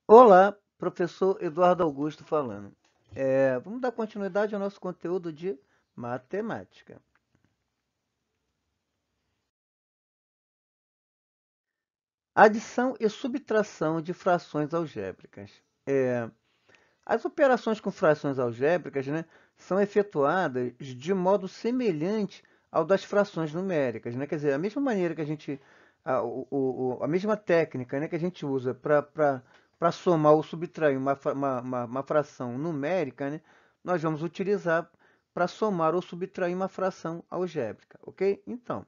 Olá, professor Eduardo Augusto falando. Vamos dar continuidade ao nosso conteúdo de matemática. Adição e subtração de frações algébricas. É, as operações com frações algébricas, né, são efetuadas de modo semelhante ao das frações numéricas, né? Quer dizer, a mesma maneira que a gente, a mesma técnica, né, que a gente usa para somar ou subtrair uma fração numérica, né, nós vamos utilizar para somar ou subtrair uma fração algébrica, ok? Então,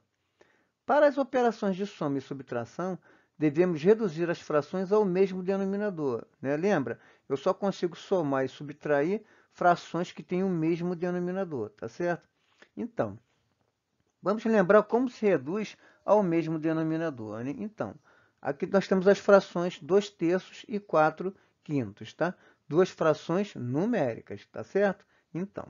para as operações de soma e subtração, devemos reduzir as frações ao mesmo denominador, né? Lembra? Eu só consigo somar e subtrair frações que têm o mesmo denominador, tá certo? Então, vamos lembrar como se reduz ao mesmo denominador, né? Então, aqui nós temos as frações 2 terços e 4 quintos, tá? Duas frações numéricas, tá certo? Então,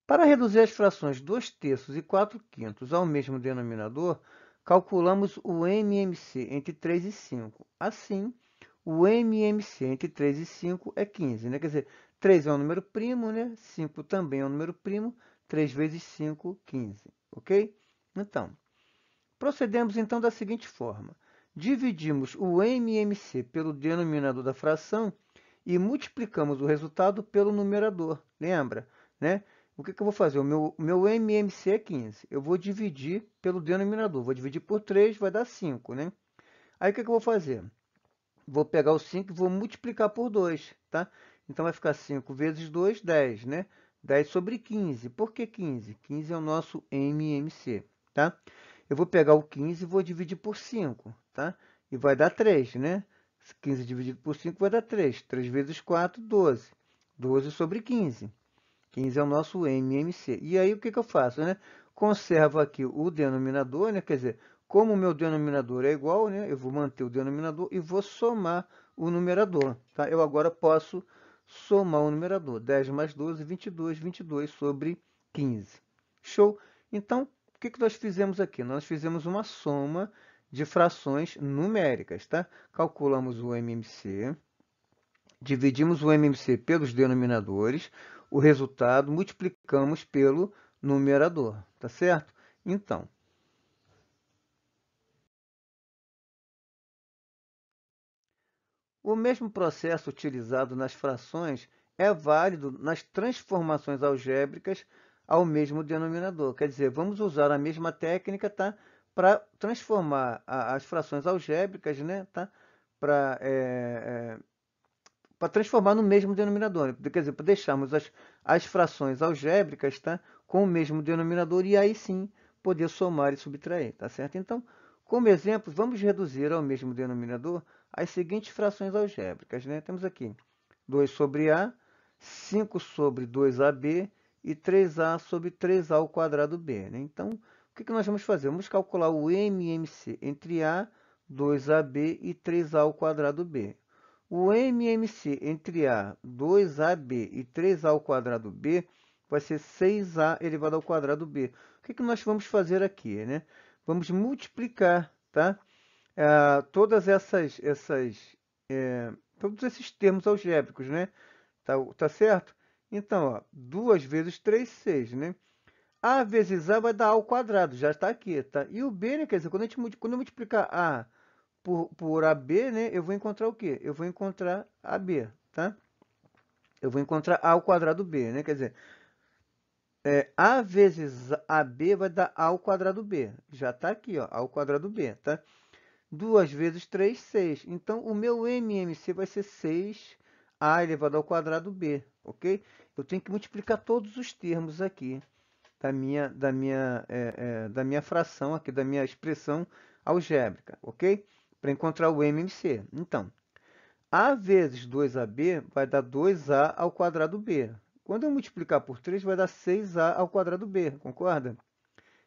para reduzir as frações 2 terços e 4 quintos ao mesmo denominador, calculamos o MMC entre 3 e 5. Assim, o MMC entre 3 e 5 é 15, né? Quer dizer, 3 é um número primo, né? 5 também é um número primo. 3 vezes 5, 15, ok? Então, procedemos então da seguinte forma. Dividimos o MMC pelo denominador da fração e multiplicamos o resultado pelo numerador. Lembra, né? O que eu vou fazer? O meu MMC é 15. Eu vou dividir pelo denominador. Vou dividir por 3, vai dar 5, né? Aí o que eu vou fazer? Vou pegar o 5 e vou multiplicar por 2, tá? Então vai ficar 5 vezes 2, 10, né? 10 sobre 15. Por que 15? 15 é o nosso MMC, tá? Eu vou pegar o 15 e vou dividir por 5, tá? E vai dar 3, né? 15 dividido por 5 vai dar 3. 3 vezes 4, 12. 12 sobre 15. 15 é o nosso MMC. E aí, o que eu faço, né? Conservo aqui o denominador, né? Quer dizer, como o meu denominador é igual, né? Eu vou manter o denominador e vou somar o numerador, tá? Eu agora posso somar o numerador. 10 mais 12, 22. 22 sobre 15. Show? Então, o que nós fizemos aqui? Nós fizemos uma soma de frações numéricas, tá? Calculamos o MMC, dividimos o MMC pelos denominadores, o resultado multiplicamos pelo numerador, tá certo? Então, o mesmo processo utilizado nas frações é válido nas transformações algébricas ao mesmo denominador. Quer dizer, vamos usar a mesma técnica, tá? Para transformar as frações algébricas, né? Tá? Para para transformar no mesmo denominador, né? Quer dizer, para deixarmos as frações algébricas, tá? Com o mesmo denominador e aí sim poder somar e subtrair, tá certo? Então, como exemplo, vamos reduzir ao mesmo denominador as seguintes frações algébricas, né? Temos aqui 2 sobre A, 5 sobre 2AB e 3A sobre 3A ao quadrado B, né? Então, o que nós vamos fazer? Vamos calcular o MMC entre A, 2AB e 3A ao quadrado B. O MMC entre A, 2AB e 3A ao quadrado B vai ser 6A elevado ao quadrado B. O que nós vamos fazer aqui, né? Vamos multiplicar, tá? Todas todos esses termos algébricos, né? Tá certo? Então, ó, 2 vezes 3, 6, né? A vezes A vai dar A ao quadrado, já está aqui, tá? E o B, né? Quer dizer, quando eu multiplicar A por AB, né, eu vou encontrar o quê? Eu vou encontrar AB, tá? Eu vou encontrar A ao quadrado B, né? Quer dizer, A vezes AB vai dar A ao quadrado B. Já está aqui, ó, A ao quadrado B, tá? 2 vezes 3, 6. Então, o meu MMC vai ser 6A elevado ao quadrado B, ok? Eu tenho que multiplicar todos os termos aqui da minha fração aqui, da minha expressão algébrica, ok? Para encontrar o MMC. Então, A vezes 2AB vai dar 2A ao quadrado B. Quando eu multiplicar por 3, vai dar 6A ao quadrado B, concorda?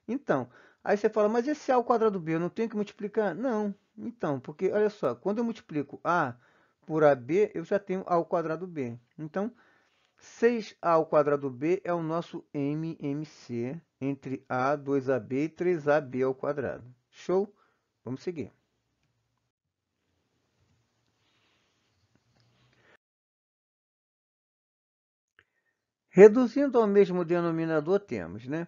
Então, aí você fala, mas esse A ao quadrado B eu não tenho que multiplicar? Não. Então, porque olha só, quando eu multiplico A por AB, eu já tenho A ao quadrado B. Então, 6A ao quadrado B é o nosso MMC entre A, 2AB e 3AB ao quadrado. Show? Vamos seguir. Reduzindo ao mesmo denominador, temos, né?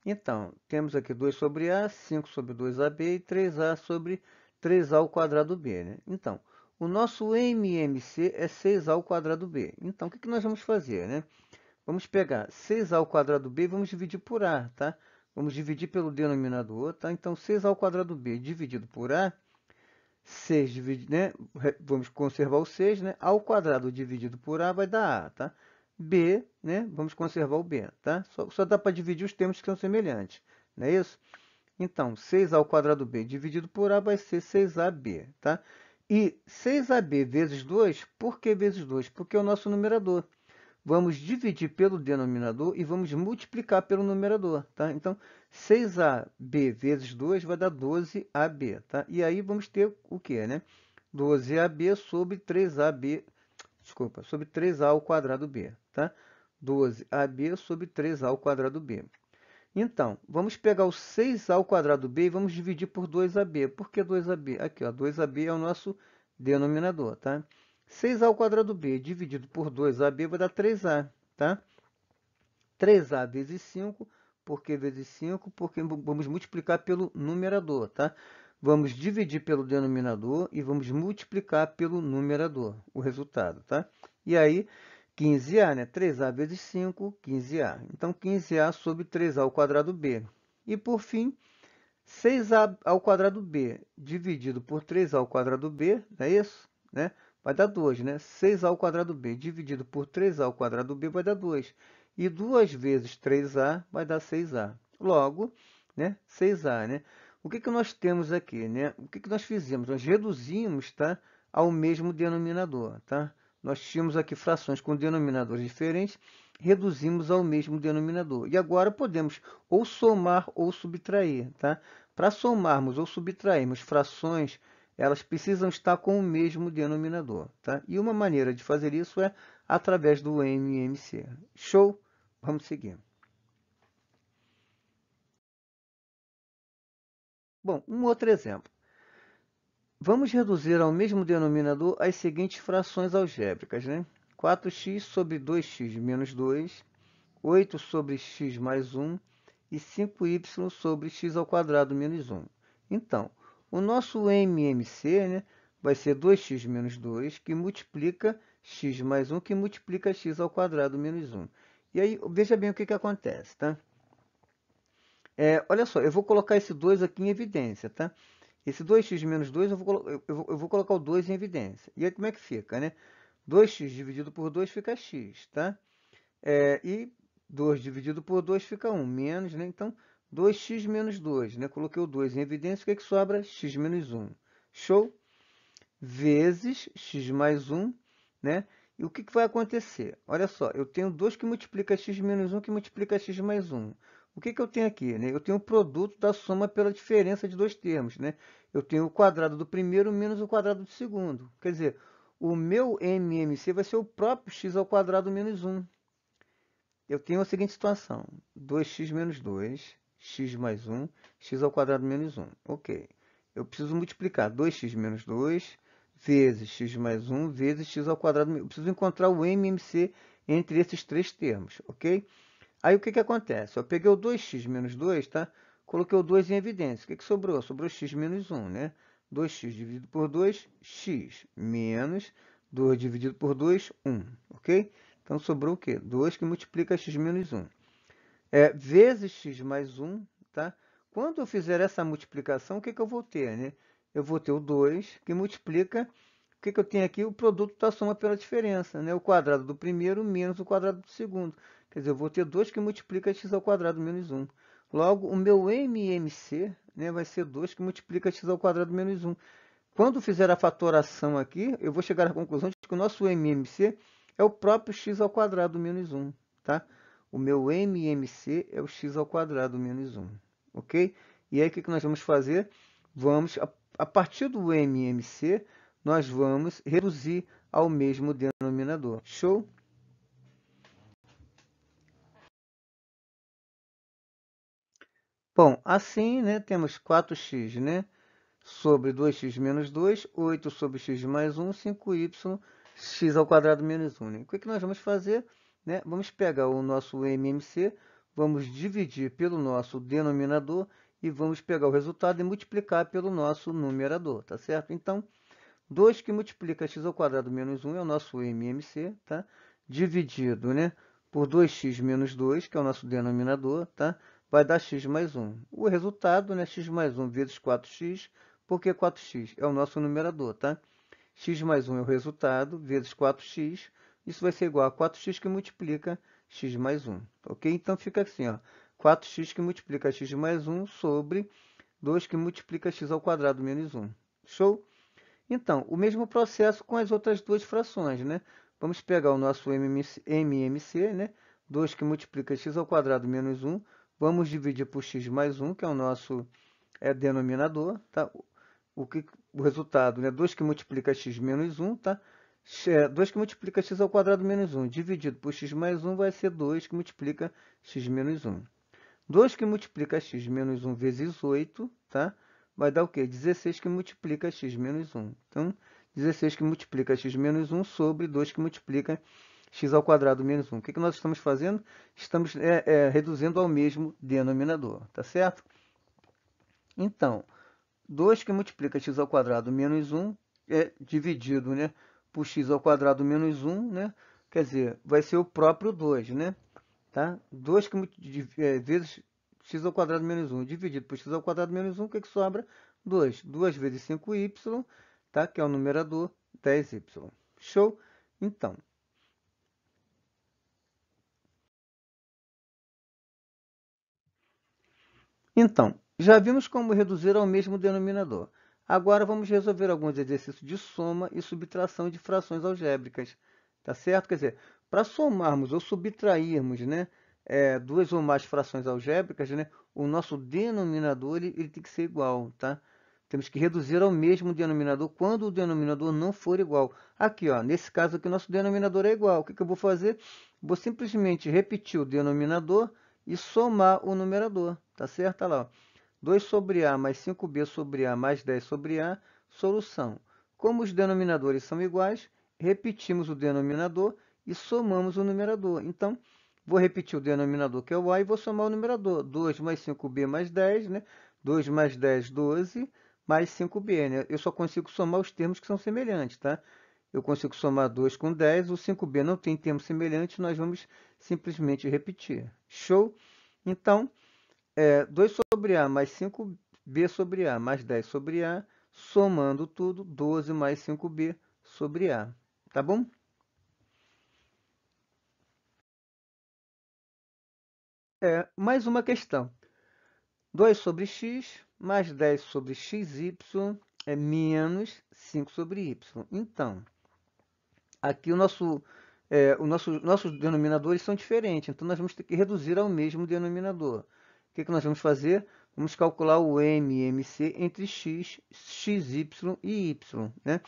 Então, temos aqui 2 sobre A, 5 sobre 2AB e 3A sobre 3A ao quadrado B, né? Então, o nosso MMC é 6A ao quadrado B. Então, o que nós vamos fazer, né? Vamos pegar 6A ao quadrado B e vamos dividir por A, tá? Vamos dividir pelo denominador, tá? Então, 6A ao quadrado B dividido por A, 6 dividido, né? Vamos conservar o 6, né? A ao quadrado dividido por A vai dar A, tá? B, né? Vamos conservar o B, tá? Só dá para dividir os termos que são semelhantes, não é isso? Então, 6A ao quadrado B dividido por A vai ser 6AB, tá? E 6AB vezes 2, por que vezes 2? Porque é o nosso numerador. Vamos dividir pelo denominador e vamos multiplicar pelo numerador, tá? Então, 6AB vezes 2 vai dar 12AB, tá? E aí vamos ter o quê, né? 12AB sobre 3AB, desculpa, sobre 3A ao quadrado B, tá? 12AB sobre 3A ao quadrado B. Então, vamos pegar o 6A ao quadrado B e vamos dividir por 2AB. Por que 2AB? Aqui, ó, 2AB é o nosso denominador, tá? 6A ao quadrado B dividido por 2AB vai dar 3A, tá? 3A vezes 5, por que vezes 5? Porque vamos multiplicar pelo numerador, tá? Vamos dividir pelo denominador e vamos multiplicar pelo numerador, o resultado, tá? E aí, 15A, né? 3A vezes 5, 15A. Então, 15A sobre 3A ao quadrado B. E, por fim, 6A ao quadrado B dividido por 3A ao quadrado B, não é isso? Né? Vai dar 2, né? 6A ao quadrado B dividido por 3A ao quadrado B vai dar 2. E 2 vezes 3A vai dar 6A. Logo, né? 6A, né? O que nós temos aqui, né? O que nós fizemos? Nós reduzimos, tá? Ao mesmo denominador, tá? Nós tínhamos aqui frações com denominadores diferentes, reduzimos ao mesmo denominador. E agora podemos ou somar ou subtrair, tá? Para somarmos ou subtrairmos frações, elas precisam estar com o mesmo denominador, tá? E uma maneira de fazer isso é através do MMC. Show? Vamos seguir. Bom, um outro exemplo. Vamos reduzir ao mesmo denominador as seguintes frações algébricas, né? 4x sobre 2x menos 2, 8 sobre x mais 1 e 5y sobre x ao quadrado menos 1. Então, o nosso MMC, né, vai ser 2x menos 2, que multiplica x mais 1, que multiplica x ao quadrado menos 1. E aí, veja bem o que acontece, tá? Olha só, eu vou colocar esse 2 aqui em evidência, tá? Esse 2x menos 2, eu vou colocar o 2 em evidência. E aí, como é que fica, né? 2x dividido por 2 fica x, tá? E 2 dividido por 2 fica 1, menos, né? Então, 2x menos 2, né? Coloquei o 2 em evidência, o que sobra? X menos 1. Show? Vezes x mais 1, né? E o que vai acontecer? Olha só, eu tenho 2 que multiplica x menos 1, que multiplica x mais 1. O que eu tenho aqui, né? Eu tenho o produto da soma pela diferença de dois termos, né? Eu tenho o quadrado do primeiro menos o quadrado do segundo. Quer dizer, o meu MMC vai ser o próprio x ao quadrado menos 1. Eu tenho a seguinte situação: 2x menos 2, x mais 1, x ao quadrado menos 1. Ok. Eu preciso multiplicar 2x menos 2 vezes x mais 1 vezes x ao quadrado. Eu preciso encontrar o MMC entre esses três termos, ok? Aí o que acontece? Eu peguei o 2x menos 2, tá? Coloquei o 2 em evidência. O que sobrou? Sobrou x menos 1, né? 2x dividido por 2, x, menos 2 dividido por 2, 1, ok? Então, sobrou o quê? 2 que multiplica x menos 1. Vezes x mais 1, tá? Quando eu fizer essa multiplicação, o que eu vou ter, né? Eu vou ter o 2 que multiplica... O que eu tenho aqui? O produto da soma pela diferença, né? O quadrado do primeiro menos o quadrado do segundo. Quer dizer, eu vou ter 2 que multiplica x ao quadrado menos 1. Logo, o meu MMC, né, vai ser 2 que multiplica x ao quadrado menos 1. Quando fizer a fatoração aqui, eu vou chegar à conclusão de que o nosso MMC é o próprio x ao quadrado menos 1, tá? O meu MMC é o x ao quadrado menos 1, ok? E aí, o que nós vamos fazer? Vamos, a partir do MMC, nós vamos reduzir ao mesmo denominador. Show? Bom, assim, né, temos 4x, né, sobre 2x menos 2, 8 sobre x mais 1, 5y, x ao quadrado menos 1. Né? O que nós vamos fazer? Né? Vamos pegar o nosso MMC, vamos dividir pelo nosso denominador e vamos pegar o resultado e multiplicar pelo nosso numerador, tá certo? Então, 2 que multiplica x ao quadrado menos 1 é o nosso MMC, tá? Dividido, né, por 2x menos 2, que é o nosso denominador, tá? Vai dar x mais 1. O resultado, né, x mais 1 vezes 4x, porque 4x é o nosso numerador, tá? X mais 1 é o resultado, vezes 4x, isso vai ser igual a 4x que multiplica x mais 1, ok? Então, fica assim, ó, 4x que multiplica x mais 1 sobre 2 que multiplica x ao quadrado menos 1. Show? Então, o mesmo processo com as outras duas frações, né? Vamos pegar o nosso MMC, né? 2 que multiplica x ao quadrado menos 1. Vamos dividir por x mais 1, que é o nosso denominador, tá? O resultado, né? 2 que multiplica x menos 1, tá? 2 que multiplica x ao quadrado menos 1, dividido por x mais 1, vai ser 2 que multiplica x menos 1. 2 que multiplica x menos 1 vezes 8, tá? Vai dar o quê? 16 que multiplica x menos 1. Então, 16 que multiplica x menos 1 sobre 2 que multiplica x ao quadrado menos 1. O que nós estamos fazendo? Estamos reduzindo ao mesmo denominador, tá certo? Então, 2 que multiplica x ao quadrado menos 1 é dividido, né, por x ao quadrado menos 1, né? Quer dizer, vai ser o próprio 2, né? Tá? 2 vezes x ao quadrado menos 1 dividido por x ao quadrado menos 1, o que sobra? 2. 2 vezes 5y, tá? Que é o numerador, 10y. Show? Então, já vimos como reduzir ao mesmo denominador. Agora vamos resolver alguns exercícios de soma e subtração de frações algébricas. Tá certo? Quer dizer, para somarmos ou subtrairmos, né, duas ou mais frações algébricas, né, o nosso denominador ele tem que ser igual, tá? Temos que reduzir ao mesmo denominador quando o denominador não for igual. Aqui, ó, nesse caso aqui, o nosso denominador é igual. O que eu vou fazer? Vou simplesmente repetir o denominador e somar o numerador, tá certo? Olha lá, ó. 2 sobre A mais 5B sobre A mais 10 sobre A, solução. Como os denominadores são iguais, repetimos o denominador e somamos o numerador. Então, vou repetir o denominador, que é o A, e vou somar o numerador. 2 mais 5B mais 10, né? 2 mais 10, 12, mais 5B, né? Eu só consigo somar os termos que são semelhantes, tá? Eu consigo somar 2 com 10, o 5B não tem termos semelhantes, nós vamos simplesmente repetir. Show? Então, 2 sobre A mais 5B sobre A mais 10 sobre A, somando tudo, 12 mais 5B sobre A. Tá bom? Mais uma questão. 2 sobre x mais 10 sobre xy é menos 5 sobre y. Então, aqui nossos denominadores são diferentes, então nós vamos ter que reduzir ao mesmo denominador. O que nós vamos fazer? Vamos calcular o MMC entre x, xy e y, né?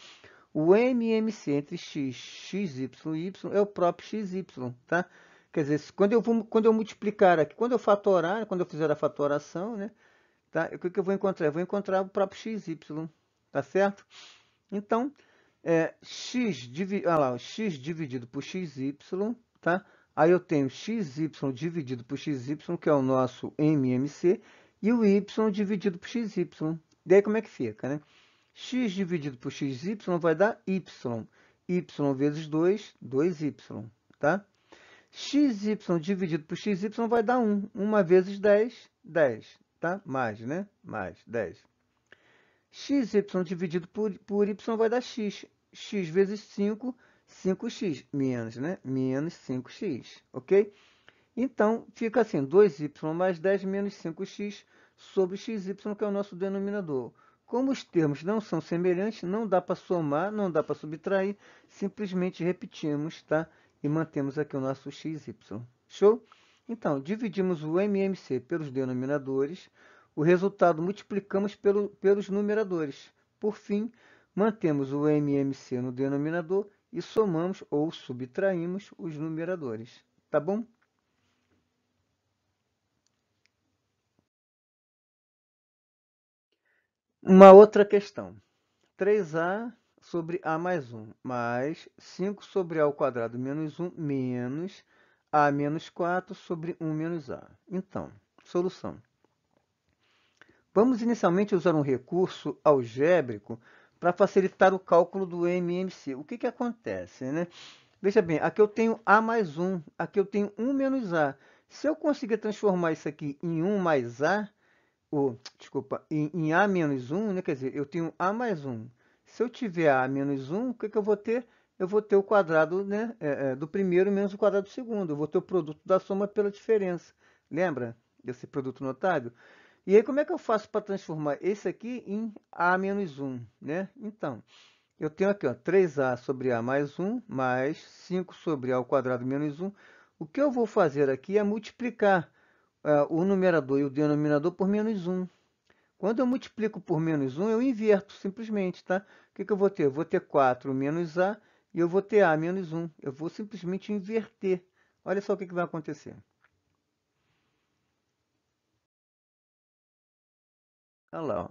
O MMC entre x, xy e y é o próprio xy, tá? Quer dizer, quando eu multiplicar aqui, quando eu fatorar, quando eu fizer a fatoração, né? Tá? O que eu vou encontrar? Eu vou encontrar o próprio xy, tá certo? Então, x dividido por xy, tá? Aí eu tenho xy dividido por xy, que é o nosso MMC, e o y dividido por xy. Daí como é que fica, né? X dividido por xy vai dar y. Y vezes 2, 2y, tá? Xy dividido por xy vai dar 1. 1 vezes 10, 10, tá? Mais, né? Mais 10. Xy dividido por y vai dar x. X vezes 5, 5x. Menos, né? Menos 5x, ok? Então, fica assim, 2y mais 10 menos 5x sobre xy, que é o nosso denominador. Como os termos não são semelhantes, não dá para somar, não dá para subtrair, simplesmente repetimos, tá? E mantemos aqui o nosso xy. Show? Então, dividimos o MMC pelos denominadores, o resultado multiplicamos pelos numeradores. Por fim, mantemos o MMC no denominador e somamos ou subtraímos os numeradores. Tá bom? Uma outra questão. 3a sobre a mais 1, mais 5 sobre a ao quadrado menos 1, menos a menos 4 sobre 1 menos a. Então, solução. Vamos inicialmente usar um recurso algébrico para facilitar o cálculo do MMC. O que acontece, né? Veja bem, aqui eu tenho a mais 1, aqui eu tenho 1 menos a. Se eu conseguir transformar isso aqui em 1 mais a, desculpa, em a menos 1, né? Quer dizer, eu tenho a mais 1. Se eu tiver a menos 1, o que eu vou ter? Eu vou ter o quadrado, né, do primeiro menos o quadrado do segundo. Eu vou ter o produto da soma pela diferença. Lembra desse produto notável? E aí, como é que eu faço para transformar esse aqui em a menos 1, né? Então, eu tenho aqui, ó, 3a sobre a mais 1, mais 5 sobre a ao quadrado menos 1. O que eu vou fazer aqui é multiplicar o numerador e o denominador por menos 1. Quando eu multiplico por menos 1, eu inverto simplesmente, tá? O que eu vou ter? Eu vou ter 4 menos a e eu vou ter a menos 1. Eu vou simplesmente inverter. Olha só o que vai acontecer. Olha lá, ó.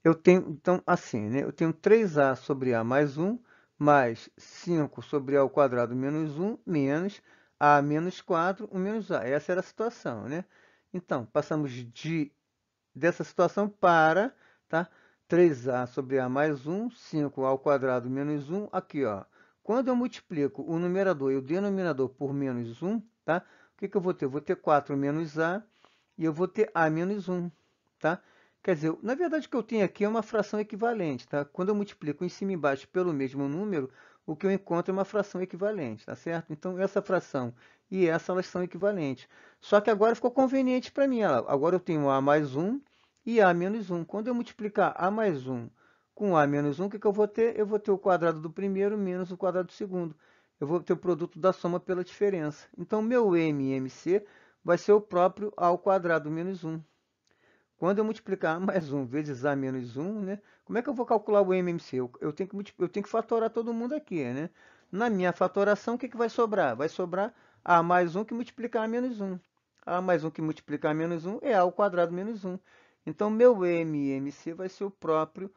Eu tenho, então, assim, né? Eu tenho 3a sobre a mais 1, mais 5 sobre a ao quadrado menos 1, menos a menos 4, 1 menos a. Essa era a situação, né? Então, passamos dessa situação para, tá? 3a sobre a mais 1, 5 ao quadrado menos 1. Aqui, ó. Quando eu multiplico o numerador e o denominador por menos 1, tá? O que eu vou ter? Eu vou ter 4 menos a e eu vou ter a menos 1, tá? Quer dizer, na verdade, o que eu tenho aqui é uma fração equivalente, tá? Quando eu multiplico em cima e embaixo pelo mesmo número, o que eu encontro é uma fração equivalente, tá certo? Então, essa fração e essa, elas são equivalentes. Só que agora ficou conveniente para mim. Agora eu tenho a mais 1 e a menos 1. Quando eu multiplicar a mais 1 com a menos 1, o que eu vou ter? Eu vou ter o quadrado do primeiro menos o quadrado do segundo. Eu vou ter o produto da soma pela diferença. Então, meu MMC vai ser o próprio a ao quadrado menos 1. Quando eu multiplicar a mais 1 vezes a menos 1, né? Como é que eu vou calcular o MMC? Eu tenho que fatorar todo mundo aqui, né? Na minha fatoração, o que vai sobrar? Vai sobrar a mais 1 que multiplicar a menos 1. A mais 1 que multiplicar a menos 1 é a ao quadrado menos 1. Então, meu MMC vai ser o próprio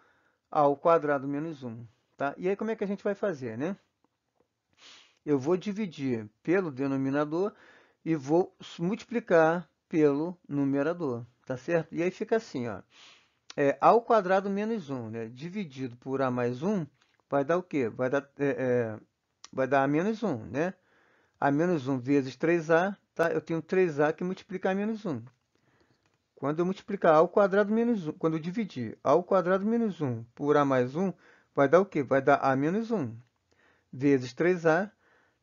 a ao quadrado menos 1. Tá? E aí, como é que a gente vai fazer, né? Eu vou dividir pelo denominador e vou multiplicar pelo numerador, tá certo? E aí fica assim, ó. A ao quadrado menos 1, né? Dividido por a mais 1, vai dar o quê? Vai dar a menos 1, né? A menos 1 vezes 3a, tá? Eu tenho 3a que multiplica a menos 1. Quando eu multiplicar ao quadrado menos 1, quando eu dividir ao quadrado menos 1 por a mais 1, vai dar o quê? Vai dar a menos 1 vezes 3a,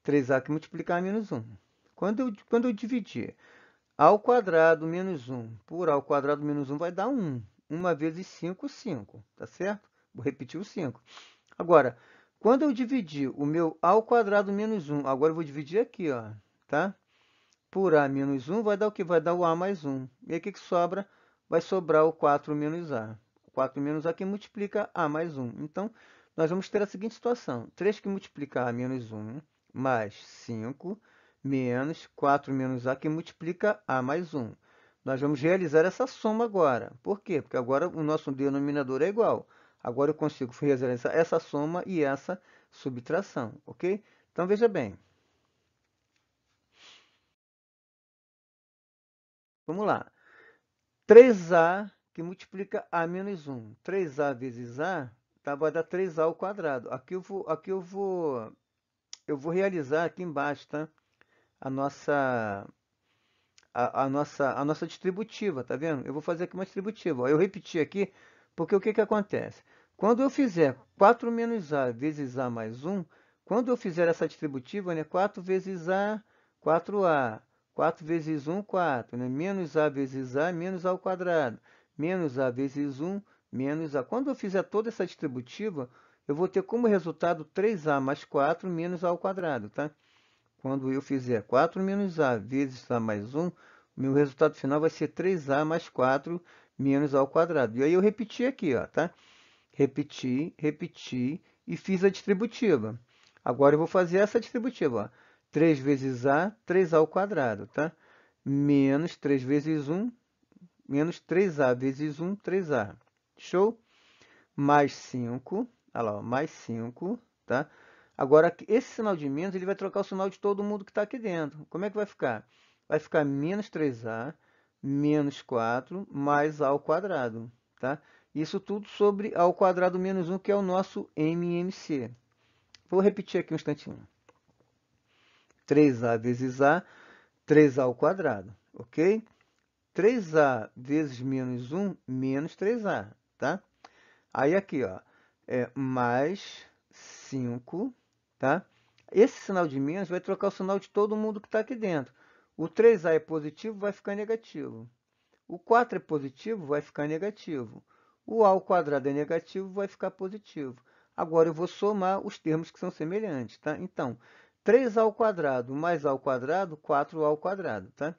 3a que multiplicar a menos 1. Quando eu dividir ao quadrado menos 1 por ao quadrado menos 1 vai dar 1. 1 vezes 5, 5, tá certo? Vou repetir o 5. Agora, quando eu dividir o meu ao quadrado menos 1, agora eu vou dividir aqui, ó, tá? Por a menos 1 vai dar o que? Vai dar o a mais 1. E aí o que sobra? Vai sobrar o 4 menos a. 4 menos a que multiplica a mais 1. Então, nós vamos ter a seguinte situação. 3 que multiplica a menos 1 mais 5 menos 4 menos a que multiplica a mais 1. Nós vamos realizar essa soma agora. Por quê? Porque agora o nosso denominador é igual. Agora eu consigo realizar essa soma e essa subtração, ok? Então, veja bem. Vamos lá. 3a que multiplica a menos 1. 3a vezes a, tá, vai dar 3a ao quadrado. Eu vou realizar aqui embaixo, tá? A nossa, a nossa distributiva, tá vendo? Eu vou fazer aqui uma distributiva. Ó. Eu repeti aqui, porque o que acontece? Quando eu fizer 4 menos a vezes a mais 1, quando eu fizer essa distributiva, né? 4 vezes a, 4a. 4 vezes 1, 4, né? Menos a vezes a, menos a ao quadrado. Menos a vezes 1, menos a. Quando eu fizer toda essa distributiva, eu vou ter como resultado 3a mais 4 menos a ao quadrado, tá? Quando eu fizer 4 menos a vezes a mais 1, meu resultado final vai ser 3a mais 4 menos a ao quadrado. E aí eu repeti aqui, ó, tá? Repeti, repeti e fiz a distributiva. Agora eu vou fazer essa distributiva, ó. 3 vezes a, 3a ao quadrado, tá? Menos 3 vezes 1, menos 3a vezes 1, 3a. Show? mais 5, olha lá, ó, mais 5, tá? Agora, esse sinal de menos, ele vai trocar o sinal de todo mundo que está aqui dentro. Como é que vai ficar? Vai ficar menos 3a, menos 4, mais a ao quadrado, tá? Isso tudo sobre a ao quadrado menos 1, que é o nosso MMC. Vou repetir aqui um instantinho. 3a vezes a, 3a ao quadrado, ok? 3a vezes menos 1, menos 3a, tá? Aí aqui, ó, mais 5, tá? Esse sinal de menos vai trocar o sinal de todo mundo que está aqui dentro. O 3a é positivo, vai ficar negativo. O 4 é positivo, vai ficar negativo. O a ao quadrado é negativo, vai ficar positivo. Agora eu vou somar os termos que são semelhantes, tá? Então, 3a ao quadrado mais a ao quadrado, 4a ao quadrado, tá?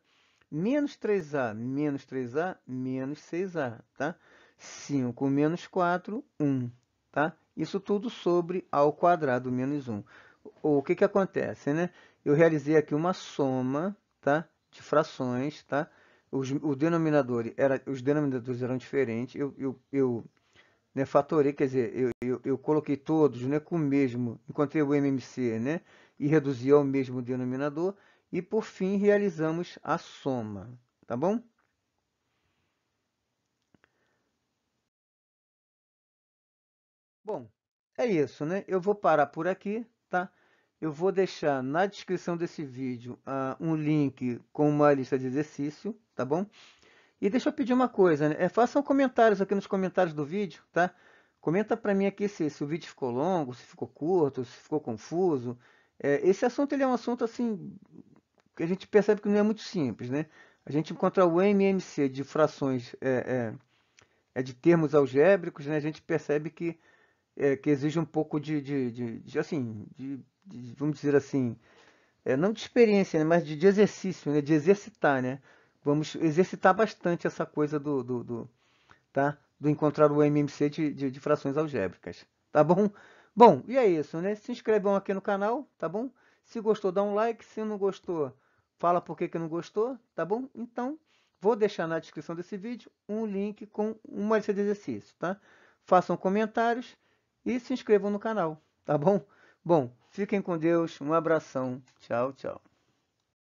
Menos 3a, menos 3a, menos 6a, tá? 5 menos 4, 1, tá? Isso tudo sobre a ao quadrado menos 1. O que que acontece, né? Eu realizei aqui uma soma, tá? De frações, tá? Os denominadores eram diferentes. Né, fatorei, quer dizer, eu coloquei todos, né, com o mesmo, encontrei o MMC, né? E reduzi ao mesmo denominador. E, por fim, realizamos a soma, tá bom? Bom, é isso, né? Eu vou parar por aqui, tá? Eu vou deixar na descrição desse vídeo um link com uma lista de exercício, tá bom? E deixa eu pedir uma coisa, né? Façam comentários aqui nos comentários do vídeo, tá? Comenta para mim aqui se o vídeo ficou longo, se ficou curto, se ficou confuso. Esse assunto ele é um assunto assim que a gente percebe que não é muito simples, né? A gente encontra o MMC de frações de termos algébricos, né? A gente percebe que exige um pouco assim, vamos dizer assim, não de experiência, né? Mas de exercício, né? De exercitar, né? Vamos exercitar bastante essa coisa tá? Do encontrar o MMC de frações algébricas, tá bom? Bom, e é isso, né? Se inscrevam aqui no canal, tá bom? Se gostou, dá um like. Se não gostou, fala por que não gostou, tá bom? Então, vou deixar na descrição desse vídeo um link com uma lista de exercícios, tá? Façam comentários e se inscrevam no canal, tá bom? Bom, fiquem com Deus, um abração, tchau, tchau.